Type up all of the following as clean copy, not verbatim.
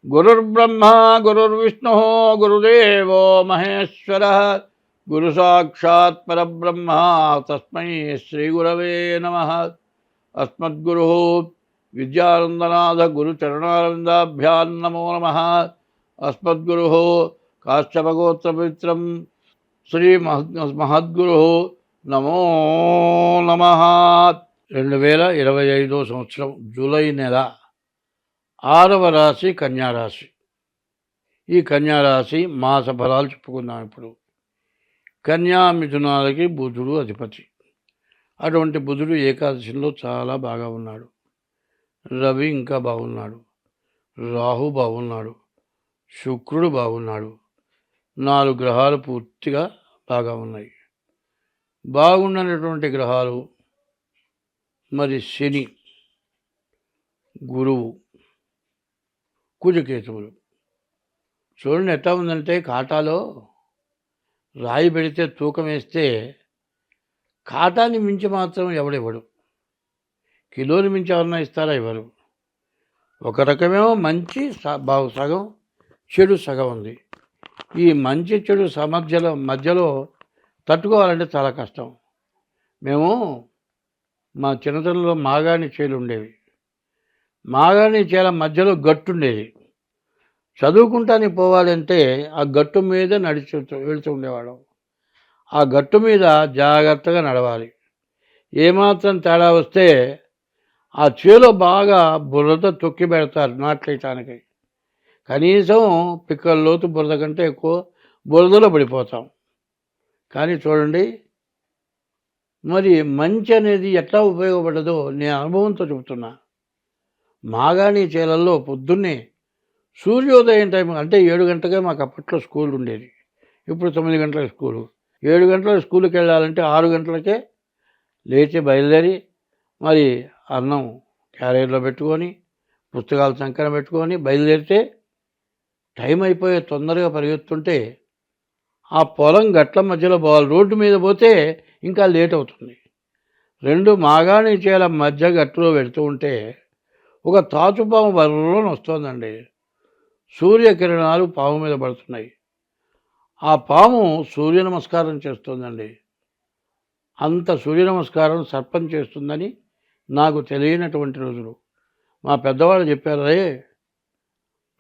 గురుర్బ్రహ్మ గురుర్విష్ణు గురుదేవో మహేశ్వర గురు సాక్షాత్ పరబ్రహ్మ తస్మై శ్రీ గురవే నమః. అస్మద్గురు విద్యానందనాథ గురు చరణారవిందాభ్యాం నమో నమః. అస్మద్గురు కాశ్యపగోత్రపవిత్రం శ్రీ మహద్గురు నమో నమః. 2025 సంవత్సరం జూలై నెల 6వ రాశి కన్యారాశి. ఈ కన్యారాశి మాస ఫలాలు చెప్పుకుందాం. ఇప్పుడు కన్యా మిథునాలకి బుధుడు అధిపతి. అటువంటి బుధుడు ఏకాదశిలో చాలా బాగా ఉన్నాడు. రవి ఇంకా బాగున్నాడు, రాహు బాగున్నాడు, శుక్రుడు బాగున్నాడు. 4 గ్రహాలు పూర్తిగా బాగా ఉన్నాయి. బాగున్నటువంటి గ్రహాలు మరి శని, గురువు, కుజకేతువులు. చూడండి ఎట్లా ఉందంటే, కాటాలో రాయి పెడితే తూకం వేస్తే కాటాన్ని మించి మాత్రం ఎవడివ్వడు. కిలోని మించి ఎవరన్నా ఇస్తారా? ఇవ్వరు. ఒక రకమేమో మంచి సగం, చెడు సగం ఉంది. ఈ మంచి చెడు మధ్యలో తట్టుకోవాలంటే చాలా కష్టం. మేము మా చిన్నతనంలో మాగాణి చేలు ఉండేవి. మాగాణి చేల మధ్యలో గట్టు ఉండేది. చదువుకుంటానికి పోవాలంటే ఆ గట్టు మీద వెళుతూ ఉండేవాళ్ళం. ఆ గట్టు మీద జాగ్రత్తగా నడవాలి. ఏమాత్రం తేడా వస్తే ఆ చేలో బాగా బురద తొక్కి పెడతారు నాట్లేయటానికి. కనీసం పిక్కల లోతు బురద కంటే ఎక్కువ బురదలో పడిపోతాం. కానీ చూడండి, మరి మంచి అనేది ఎట్లా ఉపయోగపడదో నేను అనుభవంతో చెబుతున్నా. మాగాణి చేలల్లో పొద్దున్నే సూర్యోదయం టైం అంటే 7 గంటలకే మాకు అప్పట్లో స్కూల్ ఉండేది. ఇప్పుడు 9 గంటలకు స్కూలు. 7 గంటలకు స్కూల్కి వెళ్ళాలంటే 6 గంటలకే లేచి బయలుదేరి మరి అన్నం క్యారియర్లో పెట్టుకొని పుస్తకాలు సంకన పెట్టుకొని బయలుదేరితే టైం అయిపోయే తొందరగా పరిగెత్తుంటే ఆ పొలం గట్ల మధ్యలో పోవాలి. రోడ్డు మీద పోతే ఇంకా లేట్ అవుతుంది. 2 మాగాణి చేల మధ్య గట్టులో పెడుతూ ఉంటే ఒక తాచుపాము బర్రలోని వస్తుందండి. సూర్యకిరణాలు పాము మీద పడుతున్నాయి. ఆ పాము సూర్య నమస్కారం చేస్తుందండి. అంత సూర్య నమస్కారం సర్పం చేస్తుందని నాకు తెలియనటువంటి రోజులు. మా పెద్దవాళ్ళు చెప్పారే,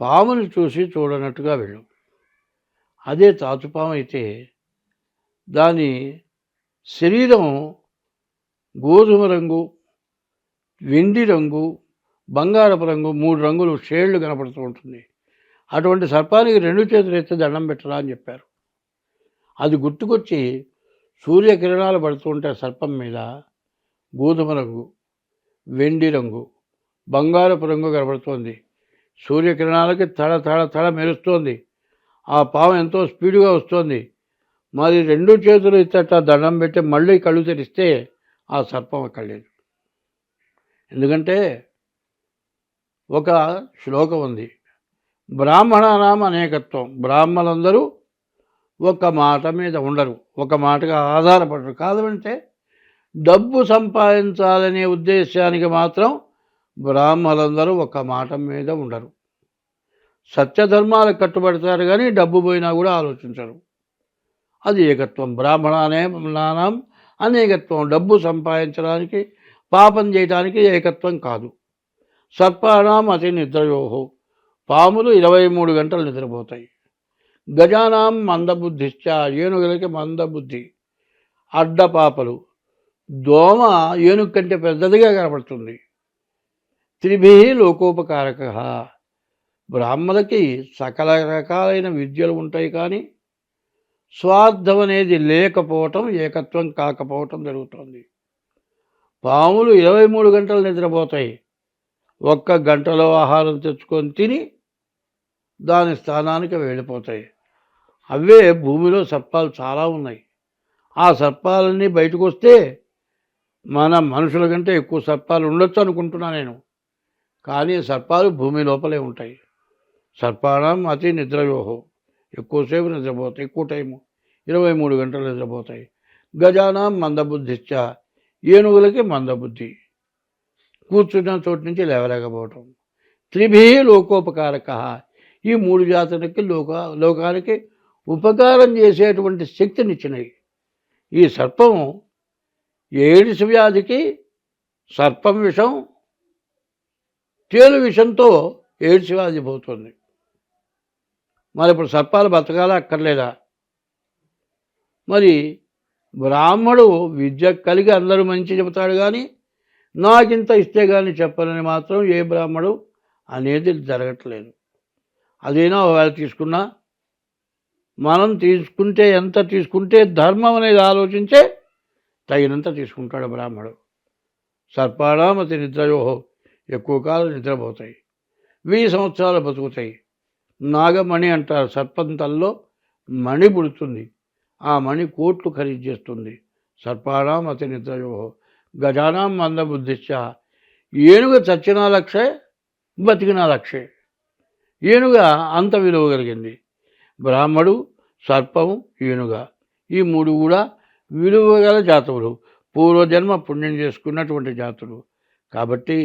పాముని చూసి చూడనట్టుగా వెళ్ళు. అదే తాచుపాము అయితే దాని శరీరం గోధుమ రంగు, వెండి రంగు, బంగారపు రంగు, 3 రంగులు షేడ్లు కనపడుతూ ఉంటుంది. అటువంటి సర్పానికి 2 చేతులు ఎత్తి దండం పెట్టరా అని చెప్పారు. అది గుర్తుకొచ్చి సూర్యకిరణాలు పడుతూ ఉంటే సర్పం మీద గోధుమ రంగు, వెండి రంగు, బంగారపు రంగు కనపడుతోంది. సూర్యకిరణాలకి తడ మెరుస్తోంది. ఆ పాము ఎంతో స్పీడ్గా వస్తుంది. మరి 2 చేతులు ఇచ్చట దండం పెట్టి మళ్ళీ కళ్ళు తెరిస్తే ఆ సర్పం అక్కడ లేదు. ఎందుకంటే ఒక శ్లోకం ఉంది, బ్రాహ్మణానాం అనేకత్వం. బ్రాహ్మణులందరూ ఒక మాట మీద ఉండరు, ఒక మాటగా ఆధారపడరు. కాదంటే డబ్బు సంపాదించాలనే ఉద్దేశానికి మాత్రం బ్రాహ్మణులందరూ ఒక మాట మీద ఉండరు. సత్యధర్మాలకు కట్టుబడతారు కానీ డబ్బు పోయినా కూడా ఆలోచించరు. అది ఏకత్వం. బ్రాహ్మణానాం అనేకత్వం. డబ్బు సంపాదించడానికి, పాపం చేయడానికి ఏకత్వం కాదు. సర్పానాం అతి నిద్రయోహో. పాములు 23 గంటలు నిద్రపోతాయి. గజానాం మందబుద్ధిశ్చ. ఏనుగులకి మందబుద్ధి. అడ్డపాపలు. దోమ ఏనుగు కంటే పెద్దదిగా కనపడుతుంది. త్రిభి లోకోపకారక. బ్రాహ్మణులకి సకల రకాలైన విద్యలు ఉంటాయి కానీ స్వార్థం అనేది లేకపోవటం, ఏకత్వం కాకపోవటం జరుగుతుంది. పాములు 23 గంటలు నిద్రపోతాయి. 1 గంటలో ఆహారం తెచ్చుకొని తిని దాని స్థానానికి వెళ్ళిపోతాయి. అవే భూమిలో సర్పాలు చాలా ఉన్నాయి. ఆ సర్పాలన్నీ బయటకు వస్తే మన మనుషుల కంటే ఎక్కువ సర్పాలు ఉండొచ్చు అనుకుంటున్నా నేను. కానీ సర్పాలు భూమి లోపలే ఉంటాయి. సర్పాణం అతి నిద్రయోహో. ఎక్కువసేపు నిద్రపోతాయి, ఎక్కువ టైము 23 గంటలు నిద్రపోతాయి. గజానాం మందబుద్ధిశ్చ. ఏనుగులకి మందబుద్ధి. కూర్చున్న చోటు నుంచి లేవలేకపోవటం. త్రిభి లోకోపకారక. ఈ 3 జాతులకి లోకానికి ఉపకారం చేసేటువంటి శక్తినిచ్చినాయి. ఈ సర్పం ఎయిడ్స్ వ్యాధికి సర్పం విషం, తేలు విషంతో ఎయిడ్స్ వ్యాధి పోతుంది. మరి ఇప్పుడు సర్పాలు బతకాలా అక్కర్లేదా? మరి బ్రాహ్మడు విద్య కలిగి అందరూ మంచి చెబుతాడు, కానీ నాకింత ఇస్తే కానీ చెప్పనని మాత్రం ఏ బ్రాహ్మడు అనేది జరగట్లేదు. అదేనా ఒకవేళ తీసుకున్నా మనం తీసుకుంటే ఎంత తీసుకుంటే ధర్మం అనేది ఆలోచించే తగినంత తీసుకుంటాడు బ్రాహ్మడు. సర్పాణామతి నిద్రయోహో, ఎక్కువ కాలం నిద్రపోతాయి, 1000 సంవత్సరాలు బతుకుతాయి. నాగమణి అంటారు, సర్పంతల్లో మణి పుడుతుంది, ఆ మణి కోట్లు ఖరీదు చేస్తుంది. సర్పాణం అతి నిద్రయోహో గజానాం మందబుద్ధిశ్చ, ఏనుగ చచ్చినా లక్షే, బతికినా లక్షే. ఏనుగ అంత విలువ కలిగింది. బ్రాహ్మడు, సర్పము, ఏనుగ ఈ 3 కూడా విలువ గల జాతువులు, పూర్వజన్మ పుణ్యం చేసుకున్నటువంటి జాతులు. కాబట్టి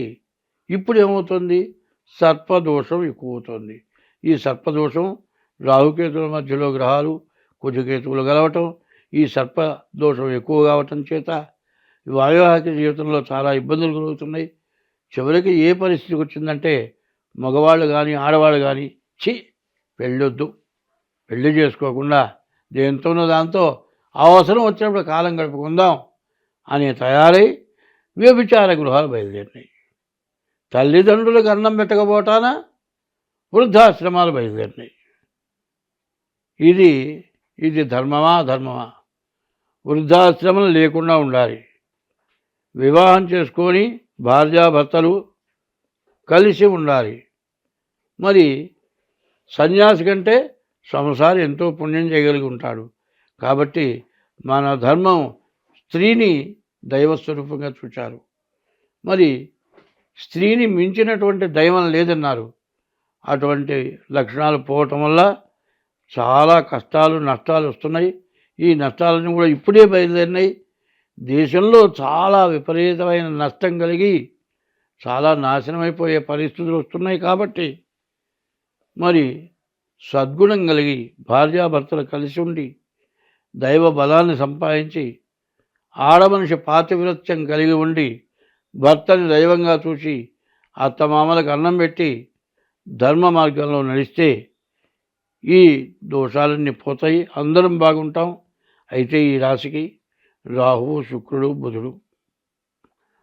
ఇప్పుడు ఏమవుతుంది? సర్పదోషం ఎక్కువ అవుతుంది. ఈ సర్పదోషం రాహుకేతుల మధ్యలో గ్రహాలు కుజకేతువులు గలవటం, ఈ సర్పదోషం ఎక్కువ కావటం చేత వైవాహిక జీవితంలో చాలా ఇబ్బందులు కలుగుతున్నాయి. చివరికి ఏ పరిస్థితికి వచ్చిందంటే మగవాళ్ళు కానీ ఆడవాళ్ళు కానీ పెళ్ళొద్దు, పెళ్లి చేసుకోకుండా దేంతోనో దాంతో అవసరం వచ్చినప్పుడు కాలం గడుపుకుందాం అని తయారై వ్యభిచార గృహాలు బయలుదేరినాయి. తల్లిదండ్రులకు అన్నం పెట్టకపోవటాన వృద్ధాశ్రమాలు బయలుదేరినాయి. ఇది ధర్మమా? వృద్ధాశ్రమం లేకుండా ఉండాలి. వివాహం చేసుకొని భార్యాభర్తలు కలిసి ఉండాలి. మరి సన్యాసి కంటే సంసారి ఎంతో పుణ్యం చేయగలిగి ఉంటాడు. కాబట్టి మన ధర్మం స్త్రీని దైవస్వరూపంగా చూచారు. మరి స్త్రీని మించినటువంటి దైవం లేదన్నారు. అటువంటి లక్షణాలు పోవటం వల్ల చాలా కష్టాలు నష్టాలు వస్తున్నాయి. ఈ నష్టాలన్నీ కూడా ఇప్పుడే బయలుదేరినాయి. దేశంలో చాలా విపరీతమైన నష్టం కలిగి చాలా నాశనమైపోయే పరిస్థితులు వస్తున్నాయి. కాబట్టి మరి సద్గుణం కలిగి భార్యాభర్తలు కలిసి ఉండి దైవ బలాన్ని సంపాదించి ఆడమనిషి పాతివ్రత్యం కలిగి ఉండి భర్తని దైవంగా చూసి అత్తమామలకు అన్నం పెట్టి ధర్మ మార్గంలో నడిస్తే ఈ దోషాలన్నీ పోతాయి, అందరం బాగుంటాం. అయితే ఈ రాశికి రాహువు, శుక్రుడు, బుధుడు,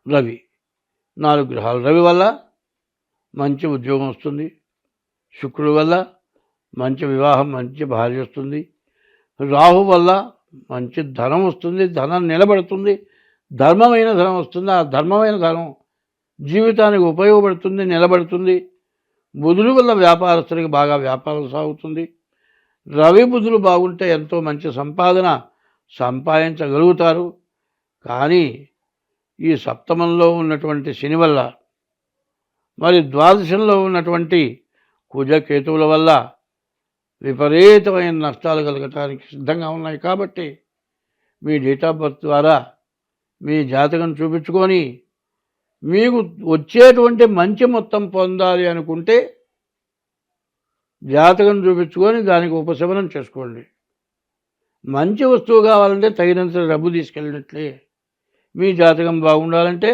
రవి 4 గ్రహాలు. రవి వల్ల మంచి ఉద్యోగం వస్తుంది, శుక్రుడు వల్ల మంచి వివాహం, మంచి భార్య వస్తుంది, రాహు వల్ల మంచి ధనం వస్తుంది, ధనం నిలబడుతుంది, ధర్మమైన ధనం వస్తుంది. ఆ ధర్మమైన ధనం జీవితానికి ఉపయోగపడుతుంది, నిలబడుతుంది. బుధుడు వల్ల వ్యాపారస్తుడికి బాగా వ్యాపారం సాగుతుంది. రవి బుధులు బాగుంటే ఎంతో మంచి సంపాదన సంపాదించగలుగుతారు. కానీ ఈ సప్తమంలో ఉన్నటువంటి శని వల్ల, మరి ద్వాదశంలో ఉన్నటువంటి కుజకేతువుల వల్ల విపరీతమైన నష్టాలు కలగటానికి సిద్ధంగా ఉన్నాయి. కాబట్టి మీ డేట్ ఆఫ్ బర్త్ ద్వారా మీ జాతకం చూపించుకొని మీకు వచ్చేటువంటి మంచి మొత్తం పొందాలి అనుకుంటే జాతకం చూపించుకొని దానికి ఉపశమనం చేసుకోండి. మంచి వస్తువు కావాలంటే తగినంత డబ్బు తీసుకెళ్ళినట్లే. మీ బాగుండాలంటే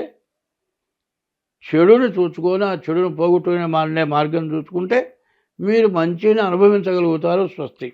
చెడుని చూసుకొని ఆ చెడును పోగొట్టుకునే మార్గం చూసుకుంటే మీరు మంచిని అనుభవించగలుగుతారు. స్వస్తి.